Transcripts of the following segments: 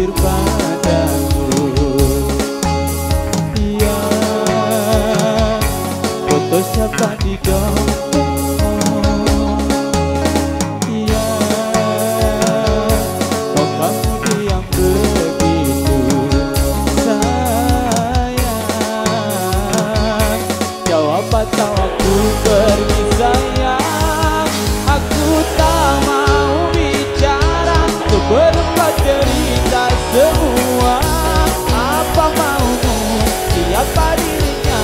jujur padaku. Iya, foto siapa di dompetmu? Iya, omonganmu yang begitu sayang. Jawab atau aku pergi sayang. Aku tak mau bicara sebelum kau cerita semua. Apa maumu, siapa dirinya,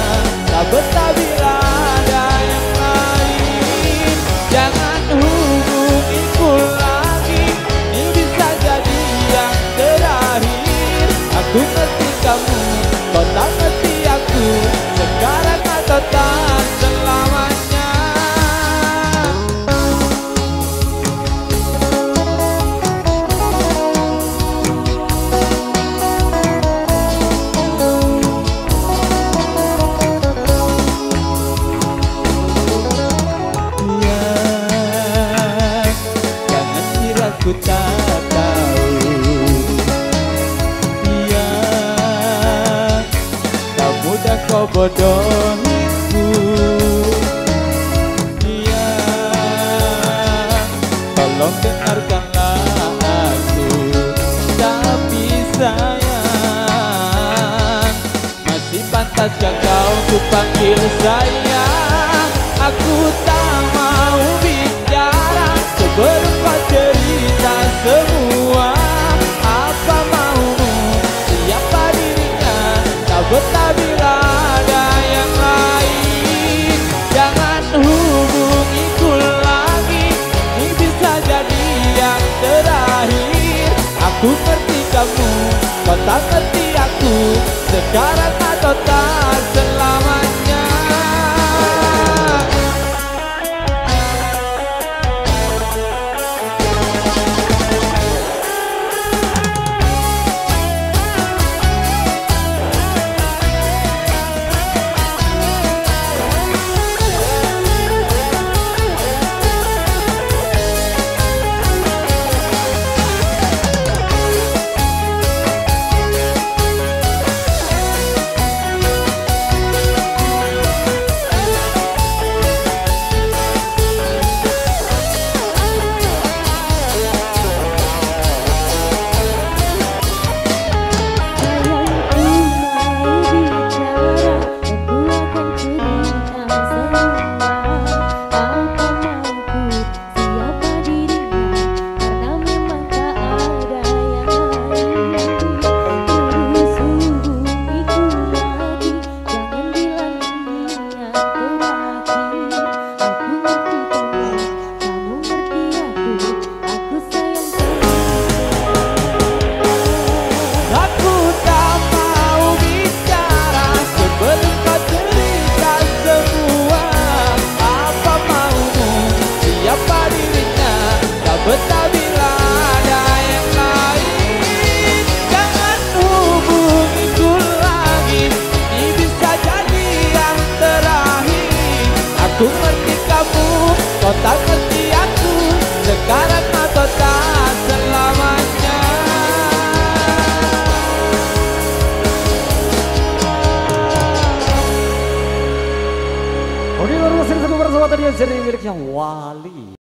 tak betah bila ada yang lain. Jangan hubungiku lagi, ini bisa jadi yang terakhir. Aku ngerti kamu, kau tak ngerti aku, sekarang atau tak selamanya. Aku tak tahu, iya, tak mudah kau bodohiku, iya, tolong dengarkanlah aku, tapi sayang, masih pantaskah kau ku panggil sayang? Aku tak mau bicara sebelum kau cerita semua. Apa maumu, siapa dirinya, tak betah bila ada yang lain. Jangan hubungiku lagi, ini bisa jadi yang terakhir. Aku ngerti kamu, kau tak ngerti aku, sekarang atau tak selamanya. Betah bila ada yang lain. Jangan hubungiku lagi, ini bisa jadi yang terakhir. Aku ngerti kamu, kau tak ngerti aku, sekarang atau tak selamanya. Oke, luar biasa satu bersama tadi yang seri miliknya Wali.